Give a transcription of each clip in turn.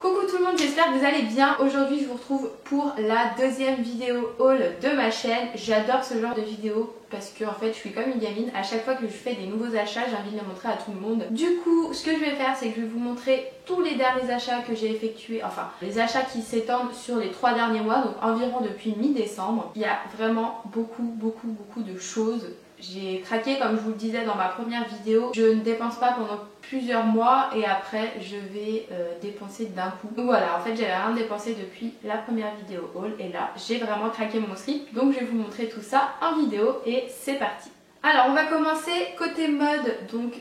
Coucou tout le monde, j'espère que vous allez bien. Aujourd'hui je vous retrouve pour la deuxième vidéo haul de ma chaîne. J'adore ce genre de vidéo parce que en fait je suis comme une gamine. À chaque fois que je fais des nouveaux achats, j'ai envie de les montrer à tout le monde. Du coup ce que je vais faire, c'est que je vais vous montrer tous les derniers achats que j'ai effectués. Enfin les achats qui s'étendent sur les 3 derniers mois, donc environ depuis mi-décembre. Il y a vraiment beaucoup de choses. J'ai craqué comme je vous le disais dans ma première vidéo. Je ne dépense pas pendant plusieurs mois et après je vais dépenser d'un coup. Donc voilà, en fait j'avais rien dépensé depuis la première vidéo haul et là j'ai vraiment craqué mon slip. Donc je vais vous montrer tout ça en vidéo et c'est parti. Alors on va commencer côté mode, donc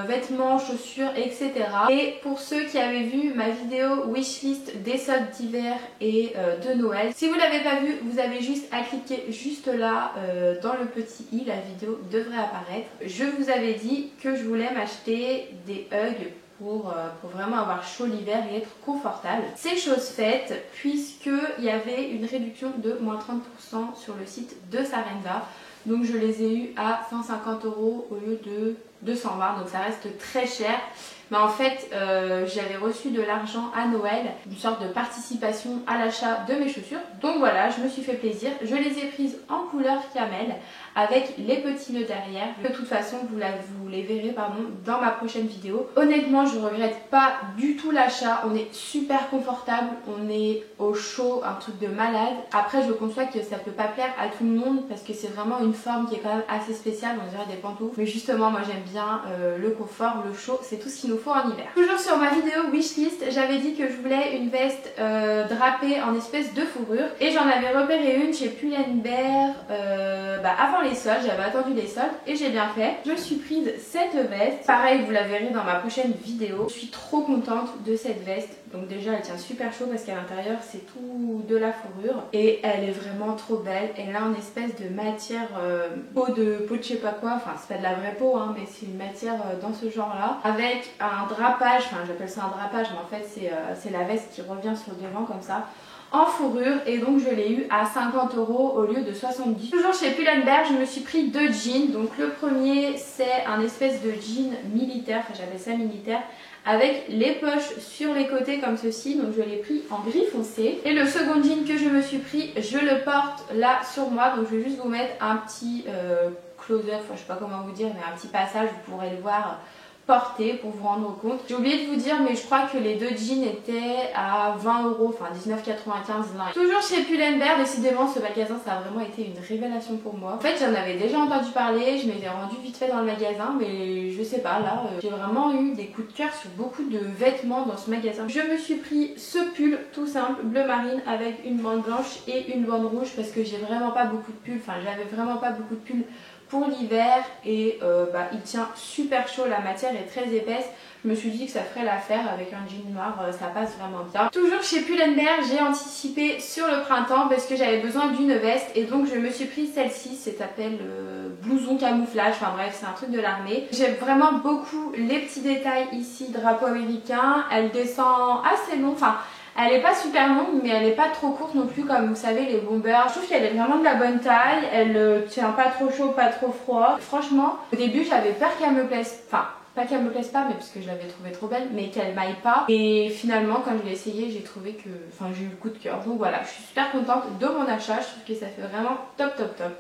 vêtements, chaussures, etc. Et pour ceux qui avaient vu ma vidéo wishlist des soldes d'hiver et de Noël, si vous ne l'avez pas vu, vous avez juste à cliquer juste là dans le petit i, la vidéo devrait apparaître. Je vous avais dit que je voulais m'acheter des Ugg pour vraiment avoir chaud l'hiver et être confortable. C'est chose faite puisqu'il y avait une réduction de moins 30% sur le site de Sarenza. Donc je les ai eu à 150 € au lieu de 220, donc ça reste très cher. Mais en fait j'avais reçu de l'argent à Noël, une sorte de participation à l'achat de mes chaussures. Donc voilà, je me suis fait plaisir, je les ai prises en couleur camel avec les petits nœuds derrière. De toute façon vous les verrez dans ma prochaine vidéo. Honnêtement je regrette pas du tout l'achat, on est super confortable, on est au chaud, un truc de malade. Après je conçois que ça peut pas plaire à tout le monde parce que c'est vraiment une forme qui est quand même assez spéciale, on dirait des pantoufles. Mais justement moi j'aime bien le confort, le chaud, c'est tout ce qu'il nous faut en hiver. Toujours sur ma vidéo wishlist, j'avais dit que je voulais une veste drapée en espèce de fourrure et j'en avais repéré une chez Pull&Bear avant les soldes. J'avais attendu les soldes et j'ai bien fait. Je suis prise cette veste, pareil vous la verrez dans ma prochaine vidéo. Je suis trop contente de cette veste. Donc déjà elle tient super chaud parce qu'à l'intérieur c'est tout de la fourrure et elle est vraiment trop belle. Elle a une espèce de matière peau de je sais pas quoi, enfin c'est pas de la vraie peau mais c'est une matière dans ce genre là avec un drapage, enfin j'appelle ça un drapage mais en fait c'est la veste qui revient sur le devant comme ça en fourrure et donc je l'ai eu à 50 € au lieu de 70. Toujours chez Pull&Bear, je me suis pris deux jeans. Donc le premier c'est un espèce de jean militaire, enfin j'appelle ça militaire, avec les poches sur les côtés comme ceci, donc je l'ai pris en gris foncé. Et le second jean que je me suis pris, je le porte là sur moi, donc je vais juste vous mettre un petit close-up, enfin je sais pas comment vous dire, mais un petit passage, vous pourrez le voir porté pour vous rendre compte. J'ai oublié de vous dire mais je crois que les deux jeans étaient à 20 €, enfin 19,95 l'un. Toujours chez Pull&Bear, décidément ce magasin ça a vraiment été une révélation pour moi. En fait j'en avais déjà entendu parler, je m'étais rendue vite fait dans le magasin mais je sais pas là, j'ai vraiment eu des coups de cœur sur beaucoup de vêtements dans ce magasin. Je me suis pris ce pull tout simple, bleu marine avec une bande blanche et une bande rouge parce que j'ai vraiment pas beaucoup de pulls, enfin j'avais vraiment pas beaucoup de pulls pour l'hiver et il tient super chaud, la matière est très épaisse. Je me suis dit que ça ferait l'affaire avec un jean noir, ça passe vraiment bien. Toujours chez Pull&Bear, j'ai anticipé sur le printemps parce que j'avais besoin d'une veste et donc je me suis pris celle-ci, ça s'appelle blouson camouflage, enfin bref c'est un truc de l'armée. J'aime vraiment beaucoup les petits détails ici, drapeau américain, elle descend assez long, enfin elle est pas super longue mais elle est pas trop courte non plus comme vous savez les bombers. Je trouve qu'elle est vraiment de la bonne taille, elle tient pas trop chaud, pas trop froid. Franchement au début j'avais peur qu'elle me plaise, enfin pas qu'elle me plaise pas mais parce que je l'avais trouvée trop belle, mais qu'elle m'aille pas. Et finalement quand je l'ai essayé j'ai trouvé que, enfin j'ai eu le coup de cœur. Donc voilà, je suis super contente de mon achat, je trouve que ça fait vraiment top.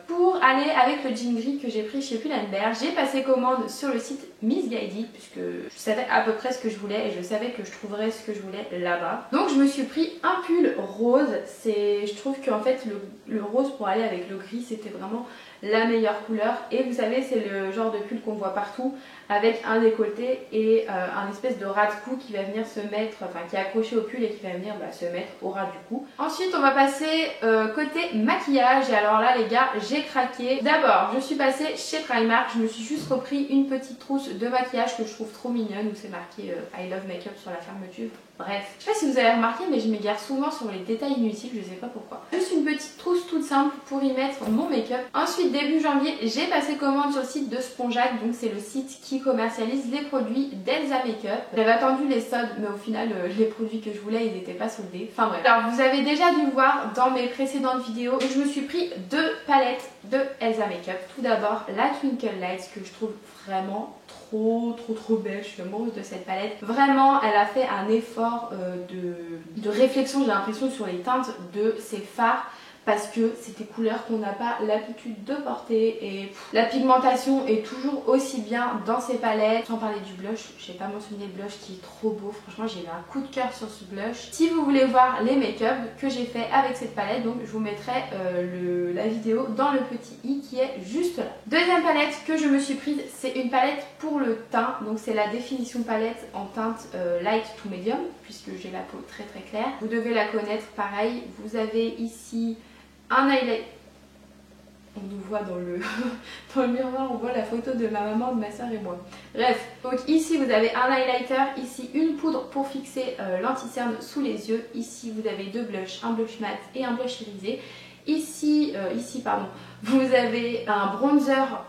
Pour aller avec le jean gris que j'ai pris chez Pull&Bear, j'ai passé commande sur le site Missguided puisque je savais à peu près ce que je voulais et je savais que je trouverais ce que je voulais là-bas. Donc je me suis pris un pull rose, je trouve qu'en fait le rose pour aller avec le gris c'était vraiment la meilleure couleur et vous savez c'est le genre de pull qu'on voit partout avec un décolleté et un espèce de ras de cou qui va venir se mettre, enfin qui est accroché au pull et qui va venir se mettre au ras du cou. Ensuite on va passer côté maquillage et alors là les gars j'ai craqué. D'abord je suis passée chez Primark, je me suis juste repris une petite trousse de maquillage que je trouve trop mignonne où c'est marqué I love makeup sur la fermeture. Bref, je sais pas si vous avez remarqué mais je m'égare souvent sur les détails inutiles, je sais pas pourquoi. Juste une petite trousse toute simple pour y mettre mon make-up. Ensuite début janvier j'ai passé commande sur le site de Spongeac, donc c'est le site qui commercialise les produits d'Elsa Makeup. J'avais attendu les soldes mais au final les produits que je voulais ils n'étaient pas soldés. Enfin bref. Alors vous avez déjà dû voir dans mes précédentes vidéos, je me suis pris deux palettes de Elsa Makeup. Tout d'abord la Twinkle Lights que je trouve vraiment trop belle, je suis amoureuse de cette palette. Vraiment elle a fait un effort effort de réflexion, j'ai l'impression, sur les teintes de ces fards. Parce que c'est des couleurs qu'on n'a pas l'habitude de porter et la pigmentation est toujours aussi bien dans ces palettes. Sans parler du blush, j'ai pas mentionné le blush qui est trop beau, franchement j'ai eu un coup de cœur sur ce blush. Si vous voulez voir les make-up que j'ai fait avec cette palette, donc je vous mettrai la vidéo dans le petit i qui est juste là. Deuxième palette que je me suis prise, c'est une palette pour le teint, donc c'est la définition palette en teinte light to medium puisque j'ai la peau très très claire. Vous devez la connaître, pareil, vous avez ici un highlight. On nous voit dans le miroir, on voit la photo de ma maman, de ma soeur et moi. Bref, donc ici vous avez un highlighter, ici une poudre pour fixer l'anti-cerne sous les yeux. Ici vous avez deux blushs, un blush mat et un blush irisé. Ici, vous avez un bronzer,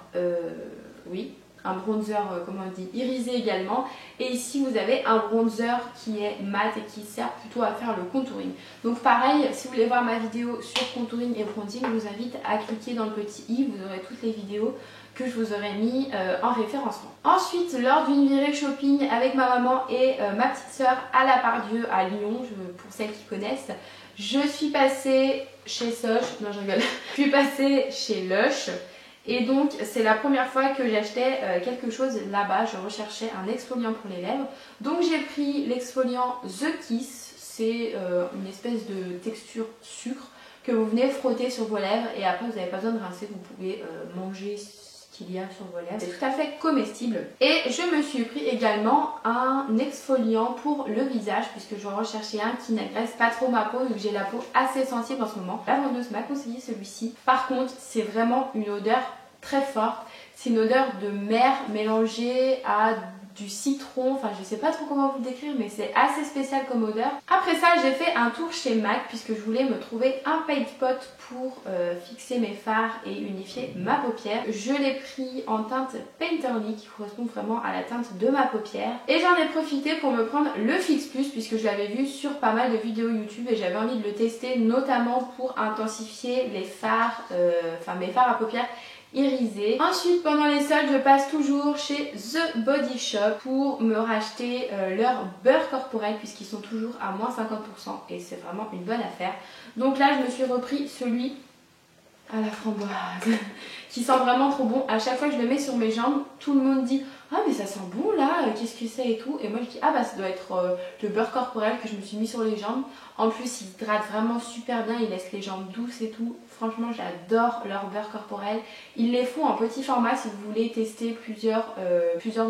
un bronzer, comment on dit, irisé également. Et ici vous avez un bronzer qui est mat et qui sert plutôt à faire le contouring. Donc pareil, si vous voulez voir ma vidéo sur contouring et bronzing, je vous invite à cliquer dans le petit i, vous aurez toutes les vidéos que je vous aurais mis en référencement. Ensuite, lors d'une virée shopping avec ma maman et ma petite soeur à la Pardieu à Lyon, pour celles qui connaissent, je suis passée chez Soch, non je rigole, je suis passée chez Lush. Et donc c'est la première fois que j'achetais quelque chose là-bas, je recherchais un exfoliant pour les lèvres. Donc j'ai pris l'exfoliant The Kiss, c'est une espèce de texture sucre que vous venez frotter sur vos lèvres et après vous n'avez pas besoin de rincer, vous pouvez manger ce qu'il y a sur vos lèvres. C'est tout à fait comestible. Et je me suis pris également un exfoliant pour le visage puisque je recherchais un qui n'agresse pas trop ma peau vu que j'ai la peau assez sensible en ce moment. La vendeuse m'a conseillé celui-ci. Par contre c'est vraiment une odeur très forte, c'est une odeur de mer mélangée à du citron, enfin je sais pas trop comment vous le décrire mais c'est assez spécial comme odeur. Après ça j'ai fait un tour chez MAC puisque je voulais me trouver un paint pot pour fixer mes fards et unifier ma paupière. Je l'ai pris en teinte Painterly qui correspond vraiment à la teinte de ma paupière et j'en ai profité pour me prendre le Fix Plus puisque je l'avais vu sur pas mal de vidéos YouTube et j'avais envie de le tester notamment pour intensifier les fards, mes fards à paupières irisé. Ensuite pendant les soldes je passe toujours chez The Body Shop pour me racheter leur beurre corporel puisqu'ils sont toujours à moins 50% et c'est vraiment une bonne affaire. Donc là je me suis repris celui à la framboise qui sent vraiment trop bon. À chaque fois que je le mets sur mes jambes tout le monde dit ah mais ça sent bon là, qu'est-ce que c'est et tout. Et moi je dis ah bah ça doit être le beurre corporel que je me suis mis sur les jambes. En plus il hydrate vraiment super bien, il laisse les jambes douces et tout. Franchement j'adore leur beurre corporel. Ils les font en petit format si vous voulez tester plusieurs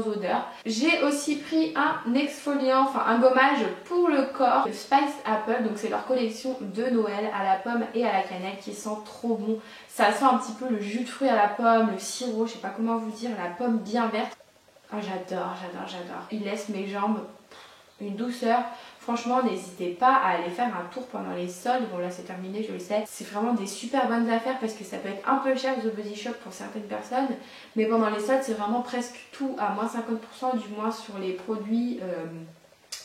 odeurs. J'ai aussi pris un exfoliant, enfin un gommage pour le corps, le Spice Apple. Donc c'est leur collection de Noël à la pomme et à la cannelle qui sent trop bon. Ça sent un petit peu le jus de fruits à la pomme, le sirop, je sais pas comment vous dire, la pomme bien verte. Oh, j'adore. Il laisse mes jambes une douceur. Franchement, n'hésitez pas à aller faire un tour pendant les soldes. Bon là c'est terminé, je le sais. C'est vraiment des super bonnes affaires parce que ça peut être un peu cher The Body Shop pour certaines personnes. Mais pendant les soldes, c'est vraiment presque tout à moins 50% du moins sur les produits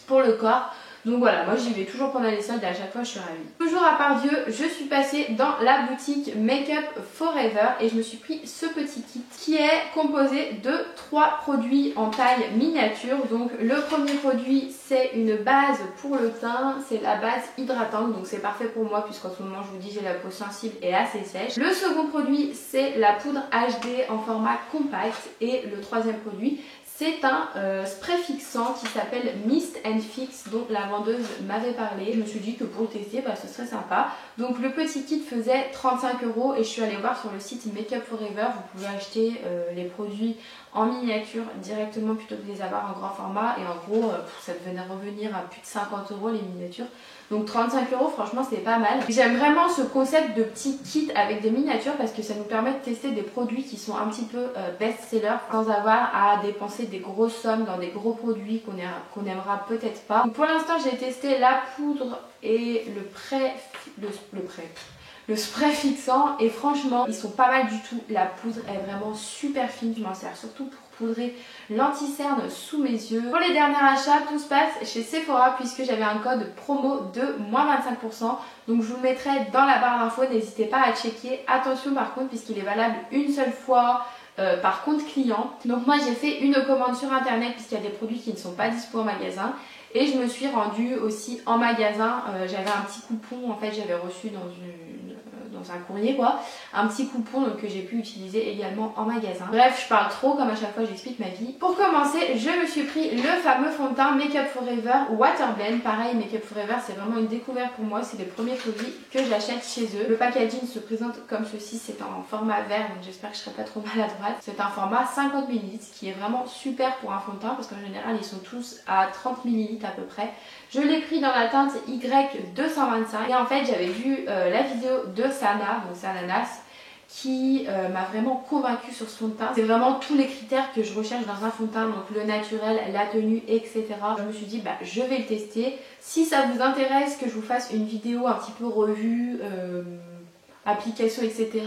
pour le corps. Donc voilà, moi j'y vais toujours pendant les soldes et à chaque fois je suis ravie. Toujours à Pardieu, je suis passée dans la boutique Makeup Forever et je me suis pris ce petit kit qui est composé de 3 produits en taille miniature. Donc le premier produit c'est une base pour le teint, c'est la base hydratante, donc c'est parfait pour moi puisqu'en ce moment je vous dis j'ai la peau sensible et assez sèche. Le second produit c'est la poudre HD en format compact et le troisième produit c'est un spray fixant qui s'appelle Mist and Fix dont la vendeuse m'avait parlé. Je me suis dit que pour le tester, ce serait sympa. Donc le petit kit faisait 35 € et je suis allée voir sur le site Makeup Forever. Vous pouvez acheter les produits en miniature directement plutôt que de les avoir en grand format. Et en gros, ça devenait revenir à plus de 50 € les miniatures. Donc 35 € franchement c'est pas mal. J'aime vraiment ce concept de petit kit avec des miniatures parce que ça nous permet de tester des produits qui sont un petit peu best-sellers sans avoir à dépenser des grosses sommes dans des gros produits qu'on n'aimera peut-être pas. Donc pour l'instant j'ai testé la poudre et le spray fixant et franchement ils sont pas mal du tout. La poudre est vraiment super fine, je m'en sers surtout pour poudrer l'anti-cerne sous mes yeux. Pour les derniers achats, tout se passe chez Sephora puisque j'avais un code promo de moins 25%. Donc je vous le mettrai dans la barre d'infos, n'hésitez pas à checker. Attention par contre puisqu'il est valable une seule fois par compte client. Donc moi j'ai fait une commande sur internet puisqu'il y a des produits qui ne sont pas dispo en magasin. Et je me suis rendue aussi en magasin, j'avais un petit coupon, en fait j'avais reçu dans un courrier quoi, un petit coupon donc, que j'ai pu utiliser également en magasin. Bref, je parle trop comme à chaque fois j'explique ma vie. Pour commencer, je me suis pris le fameux fond de teint Make Up Forever Water Blend. Pareil, Make Up Forever c'est vraiment une découverte pour moi, c'est les premiers produits que j'achète chez eux. Le packaging se présente comme ceci, c'est en format vert donc j'espère que je serai pas trop maladroite. C'est un format 50 ml qui est vraiment super pour un fond de teint parce qu'en général ils sont tous à 30 ml à peu près. Je l'ai pris dans la teinte Y225 et en fait j'avais vu la vidéo de Sana, donc c'est Ananas, qui m'a vraiment convaincue sur ce fond de teint. C'est vraiment tous les critères que je recherche dans un fond de teint, donc le naturel, la tenue, etc. Je me suis dit bah je vais le tester. Si ça vous intéresse que je vous fasse une vidéo un petit peu revue, application, etc.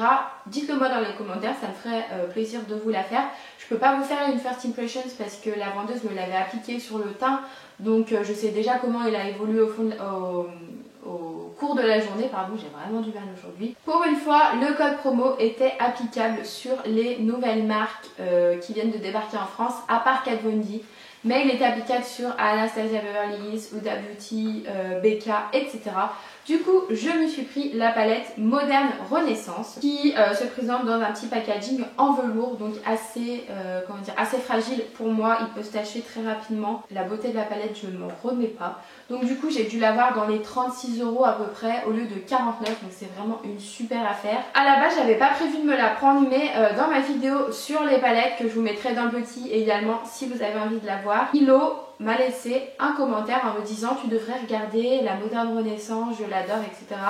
dites-le moi dans les commentaires, ça me ferait plaisir de vous la faire. Je peux pas vous faire une first impressions parce que la vendeuse me l'avait appliqué sur le teint, donc je sais déjà comment il a évolué au cours de la journée. Pardon, j'ai vraiment du mal aujourd'hui. Pour une fois, le code promo était applicable sur les nouvelles marques qui viennent de débarquer en France, à part Kat Von D. Mais il était applicable sur Anastasia Beverly Hills, Huda Beauty, Becca, etc. Du coup, je me suis pris la palette Moderne Renaissance qui se présente dans un petit packaging en velours, donc assez, assez fragile pour moi. Il peut se tacher très rapidement. La beauté de la palette, je ne m'en remets pas. Donc du coup, j'ai dû l'avoir dans les 36 € à peu près au lieu de 49, donc c'est vraiment une super affaire. À la base, j'avais pas prévu de me la prendre, mais dans ma vidéo sur les palettes que je vous mettrai dans le petit également si vous avez envie de la voir, Ilo m'a laissé un commentaire en me disant tu devrais regarder la Moderne Renaissance, je l'adore, etc.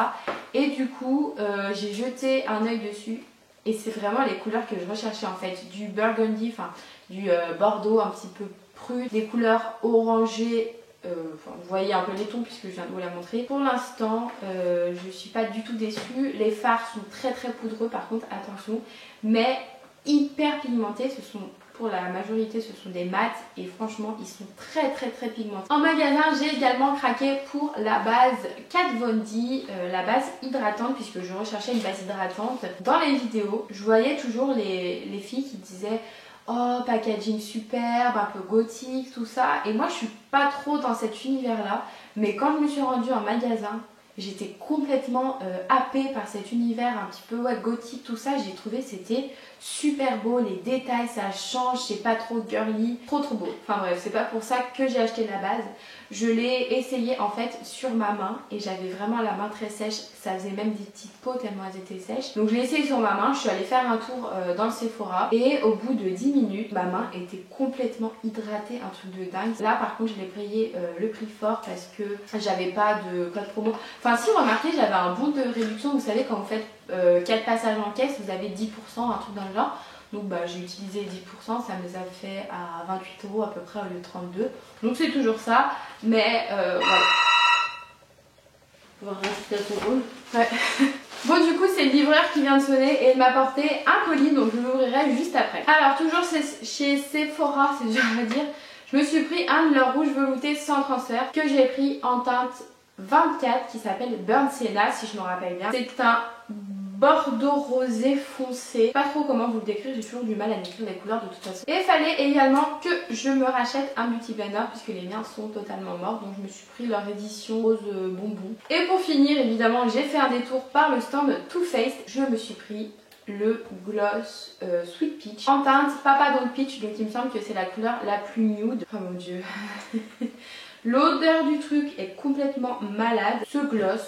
Et du coup j'ai jeté un œil dessus et c'est vraiment les couleurs que je recherchais en fait, du burgundy, enfin du bordeaux un petit peu prude, des couleurs orangées. Vous voyez un peu les tons puisque je viens de vous la montrer. Pour l'instant je suis pas du tout déçue. Les fards sont très très poudreux par contre, attention, mais hyper pigmentés. Ce sont, pour la majorité, ce sont des mats et franchement ils sont très très très pigmentés. En magasin j'ai également craqué pour la base Kat Von D, la base hydratante, puisque je recherchais une base hydratante. Dans les vidéos je voyais toujours les filles qui disaient oh packaging superbe, un peu gothique, tout ça, et moi je suis pas trop dans cet univers là, mais quand je me suis rendue en magasin j'étais complètement happée par cet univers un petit peu gothique, tout ça. J'ai trouvé c'était super beau, les détails ça change, c'est pas trop girly, trop beau. Enfin bref, c'est pas pour ça que j'ai acheté la base. Je l'ai essayé en fait sur ma main et j'avais vraiment la main très sèche, ça faisait même des petites peaux tellement elles étaient sèches. Donc je l'ai essayé sur ma main, je suis allée faire un tour dans le Sephora et au bout de 10 minutes ma main était complètement hydratée, un truc de dingue. Là par contre je l'ai payé le prix fort parce que j'avais pas de code promo. Enfin si, remarquez, j'avais un bon de réduction, vous savez quand vous faites 4 passages en caisse vous avez 10%, un truc dans le genre. Donc bah, j'ai utilisé 10%, ça me les a fait à 28 € à peu près au lieu de 32. Donc c'est toujours ça, mais voilà. On va rester à ton rôle. Ouais. Bon du coup c'est le livreur qui vient de sonner et il m'a apporté un colis, donc je l'ouvrirai juste après. Alors toujours chez Sephora, c'est dur à dire, je me suis pris un de leurs rouges veloutés sans transfert que j'ai pris en teinte 24 qui s'appelle Burnt Sienna si je me rappelle bien. C'est un bordeaux rosé foncé. Pas trop comment vous le décrire, j'ai toujours du mal à décrire les couleurs de toute façon. Et il fallait également que je me rachète un beauty blender puisque les miens sont totalement morts. Donc je me suis pris leur édition rose bonbon. Et pour finir, évidemment, j'ai fait un détour par le stand Too Faced. Je me suis pris le gloss Sweet Peach en teinte Papa Don't Peach. Donc il me semble que c'est la couleur la plus nude. Oh mon dieu. L'odeur du truc est complètement malade. Ce gloss,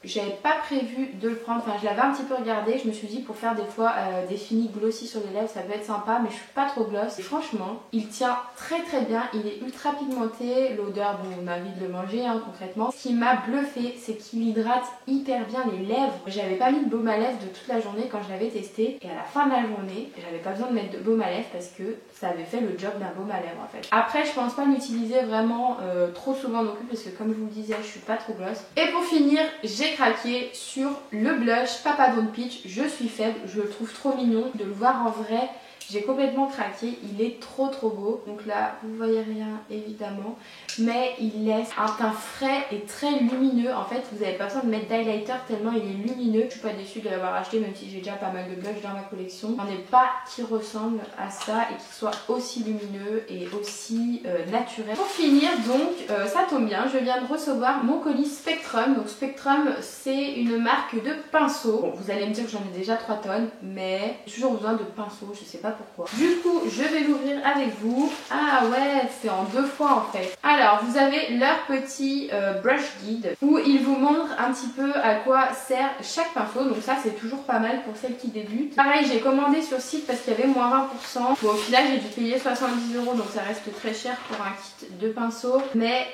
j'avais pas prévu de le prendre, enfin je l'avais un petit peu regardé, je me suis dit pour faire des fois des finis glossy sur les lèvres ça peut être sympa, mais je suis pas trop gloss. Et franchement il tient très très bien, il est ultra pigmenté, l'odeur bon on a envie de le manger hein, concrètement. Ce qui m'a bluffé c'est qu'il hydrate hyper bien les lèvres. J'avais pas mis de baume à lèvres de toute la journée quand je l'avais testé et à la fin de la journée j'avais pas besoin de mettre de baume à lèvres parce que ça avait fait le job d'un baume à lèvres en fait. Après je pense pas l'utiliser vraiment trop souvent non plus parce que comme je vous le disais je suis pas trop gloss. Et pour finir j'ai craqué sur le blush Papa Don't Peach. Je suis faible, je le trouve trop mignon. De le voir en vrai J'ai complètement craqué, il est trop beau. Donc là vous voyez rien évidemment, mais il laisse un teint frais et très lumineux. En fait vous n'avez pas besoin de mettre d'highlighter tellement il est lumineux. Je suis pas déçue de l'avoir acheté même si j'ai déjà pas mal de blush dans ma collection. Il n'y en a pas qui ressemble à ça et qui soit aussi lumineux et aussi naturel. Pour finir donc, ça tombe bien, je viens de recevoir mon colis Spectrum. Donc Spectrum c'est une marque de pinceaux. Bon, vous allez me dire que j'en ai déjà 3 tonnes, mais j'ai toujours besoin de pinceaux, je sais pas pourquoi. Du coup je vais l'ouvrir avec vous. Ah ouais, c'est en 2 fois en fait. Alors vous avez leur petit brush guide où ils vous montrent un petit peu à quoi sert chaque pinceau. Donc ça c'est toujours pas mal pour celles qui débutent. Pareil, j'ai commandé sur site parce qu'il y avait moins 20%. Bon, au final j'ai dû payer 70 € donc ça reste très cher pour un kit de pinceaux. Mais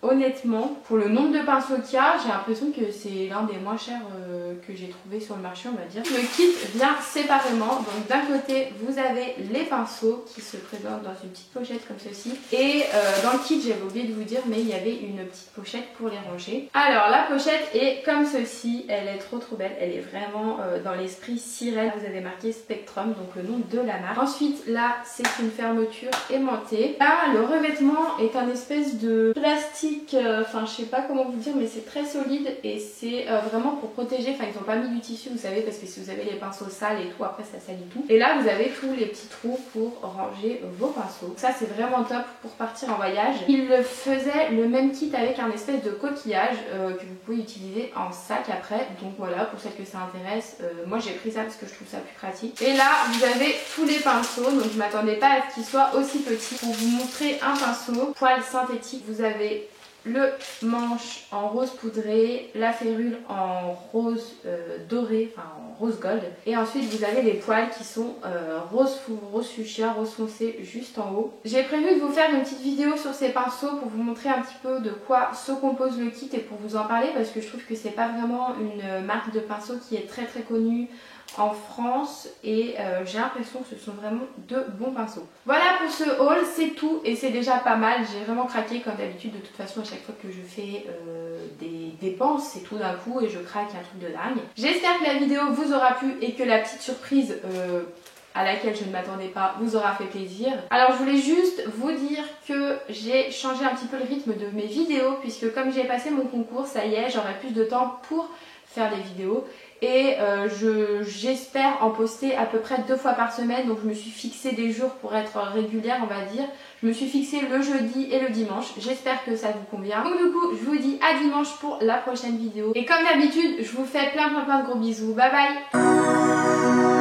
honnêtement, pour le nombre de pinceaux qu'il y a, j'ai l'impression que c'est l'un des moins chers que j'ai trouvé sur le marché, on va dire. Le kit vient séparément, donc d'un côté vous avez les pinceaux qui se présentent dans une petite pochette comme ceci. Et dans le kit, j'avais oublié de vous dire, mais il y avait une petite pochette pour les ranger. Alors la pochette est comme ceci, elle est trop belle, elle est vraiment dans l'esprit sirène. Vous avez marqué Spectrum, donc le nom de la marque. Ensuite là, c'est une fermeture aimantée. Là, le revêtement est un espèce de plastique. Enfin je sais pas comment vous dire, mais c'est très solide et c'est vraiment pour protéger. Enfin ils ont pas mis du tissu, vous savez, parce que si vous avez les pinceaux sales et tout, après ça salit tout. Et là vous avez tous les petits trous pour ranger vos pinceaux. Ça c'est vraiment top pour partir en voyage. Ils le faisaient le même kit avec un espèce de coquillage que vous pouvez utiliser en sac après. Donc voilà, pour celles que ça intéresse, moi j'ai pris ça parce que je trouve ça plus pratique. Et là vous avez tous les pinceaux, donc je m'attendais pas à ce qu'ils soient aussi petits. Pour vous montrer un pinceau poil synthétique, vous avez le manche en rose poudré, la férule en rose doré, enfin en rose gold. Et ensuite vous avez les poils qui sont rose fuchsia, rose foncé juste en haut. J'ai prévu de vous faire une petite vidéo sur ces pinceaux pour vous montrer un petit peu de quoi se compose le kit et pour vous en parler parce que je trouve que c'est pas vraiment une marque de pinceaux qui est très connue en France et j'ai l'impression que ce sont vraiment de bons pinceaux. Voilà pour ce haul, c'est tout et c'est déjà pas mal. J'ai vraiment craqué comme d'habitude. De toute façon à chaque fois que je fais des dépenses c'est tout d'un coup et je craque un truc de dingue. J'espère que la vidéo vous aura plu et que la petite surprise à laquelle je ne m'attendais pas vous aura fait plaisir. Alors je voulais juste vous dire que j'ai changé un petit peu le rythme de mes vidéos puisque comme j'ai passé mon concours, ça y est, j'aurai plus de temps pour faire des vidéos et j'espère en poster à peu près 2 fois par semaine. Donc je me suis fixé des jours pour être régulière, on va dire. Je me suis fixé le jeudi et le dimanche. J'espère que ça vous convient. Donc du coup je vous dis à dimanche pour la prochaine vidéo et comme d'habitude je vous fais plein de gros bisous. Bye bye.